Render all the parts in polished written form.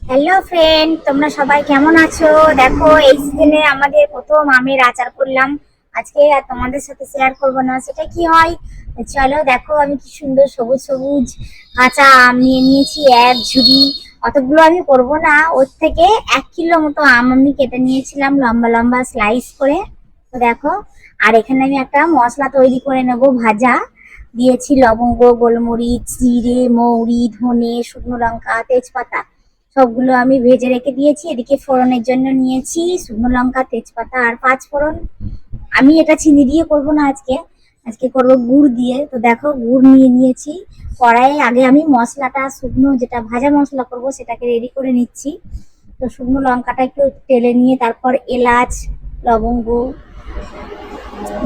Hello friend, তোমরা সবাই কেমন আছো? দেখো, এই সিজনে আমাদের প্রথম আমের আচার করলাম আজকে। আর তোমাদের সাথে শেয়ার করবো না সেটা কি হয়? চলো দেখো, আমি কি সুন্দর সবুজ সবুজ কাঁচা আম নিয়ে নিয়েছি এক ঝুড়ি। অতগুলো আমি করবো না, ওর থেকে 1 কিলো মতো আম আমি কেটে নিয়েছিলাম লম্বা লম্বা স্লাইস করে। তো দেখো, আর এখানে আমি একটা মশলা তৈরি করে নেবো ভাজা। দিয়েছি লবঙ্গ, গোলমরিচ, জিরে, মৌরি, ধনে, শুকনো লঙ্কা, তেজপাতা। সবগুলো আমি ভেজে রেখে দিয়েছি। এদিকে ফোড়নের জন্য নিয়েছি শুকনো লঙ্কা, তেজপাতা আর 5 ফোড়ন। আমি এটা চিনি দিয়ে করব না আজকে, আজকে করব গুড় দিয়ে। তো দেখো, গুড় নিয়ে নিয়েছি। কড়াইয়ে আগে আমি মশলাটা, শুকনো যেটা ভাজা মশলা করব সেটাকে রেডি করে নিচ্ছি। তো শুকনো লঙ্কাটা একটু তেলে নিয়ে তারপর এলাচ, লবঙ্গ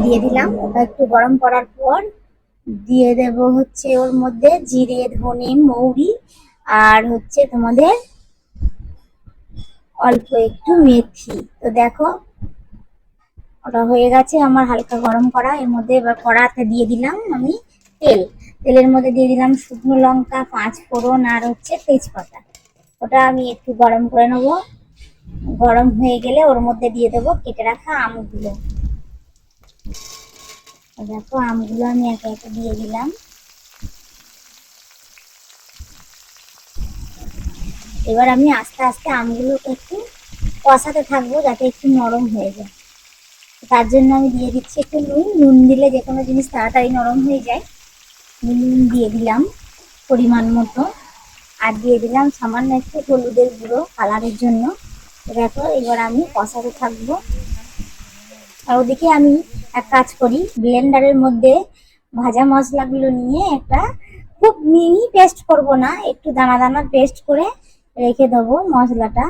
দিয়ে দিলাম। ওটা একটু গরম করার পর দিয়ে দেব হচ্ছে ওর মধ্যে জিরে, ধনে, মৌরি আর হচ্ছে তোমাদের অল্প একটু মেথি। তো দেখো, ওটা হয়ে গেছে আমার হালকা গরম করা। এর মধ্যে এবার কড়াতে দিয়ে দিলাম আমি তেল। তেলের মধ্যে দিয়ে দিলাম শুকনো লঙ্কা, 5 ফোড়ন আর হচ্ছে তেজপাতা। ওটা আমি একটু গরম করে নেবো। গরম হয়ে গেলে ওর মধ্যে দিয়ে দেবো কেটে রাখা আমগুলো। তো দেখো, আমগুলো আমি একে একে দিয়ে দিলাম। এবার আমি আস্তে আস্তে আমগুলোকে একটু কষাতে থাকবো যাতে একটু নরম হয়ে যায়। তার জন্য আমি দিয়ে দিচ্ছি একটু নুন। নুন দিলে যে কোনো জিনিস তাড়াতাড়ি নরম হয়ে যায়। নুন দিয়ে দিলাম পরিমাণ মতো। আর দিয়ে দিলাম সামান্য একটু হলুদের গুঁড়ো কালারের জন্য। দেখো, এবার আমি কষাতে থাকবো। আর ওদিকে আমি এক কাজ করি, ব্লেন্ডারের মধ্যে ভাজা মশলাগুলো নিয়ে একটা, খুব মিহি পেস্ট করব না, একটু দানা দানা পেস্ট করে রেখে দেবো মশলাটা।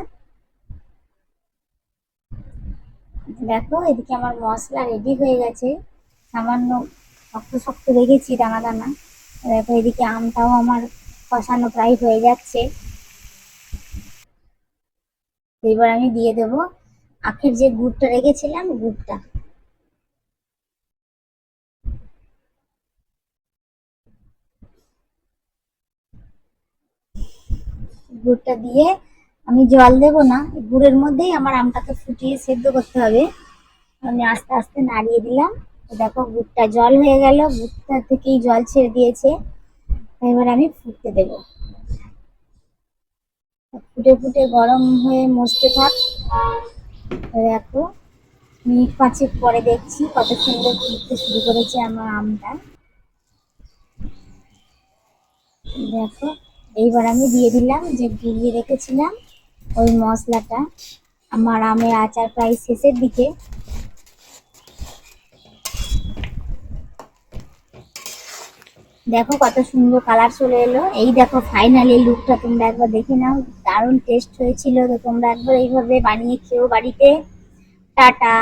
দেখো, এদিকে আমার মশলা রেডি হয়ে গেছে। সামান্য শক্ত শক্ত রেখেছি দানা দানা। দেখো, এদিকে আমটাও আমার কষানো প্রায় হয়ে যাচ্ছে। এবার আমি দিয়ে দেবো আখের যে গুড়টা রেখেছিলাম, গুড়টা। গুড়টা দিয়ে আমি জল দেবো না, গুড়ের মধ্যেই আমার আমটাকে ফুটিয়ে সেদ্ধ করতে হবে। আমি আস্তে আস্তে নাড়িয়ে দিলাম। তো দেখো, গুড়টা জল হয়ে গেল, গুড়টা থেকেই জল ছেড়ে দিয়েছে। এবার আমি ফুটতে দেবো। ফুটে ফুটে গরম হয়ে মসতে থাক। দেখো, মিনিট 5 পরে দেখছি কত সুন্দর ফুটতে শুরু করেছে আমার আমটা। দেখো, এইবার আমি দিয়ে দিলাম যে গুলিয়ে রেখেছিলাম ওই মশলাটা। আমার আমের আচার প্রায় শেষের দিকে। দেখো, কত সুন্দর কালার চলে এলো। এই দেখো, ফাইনালি লুকটা তোমরা একবার দেখে নাও। দারুণ টেস্ট হয়েছিল। তো তোমরা একবার এইভাবে বানিয়ে খেও বাড়িতে। টাটা।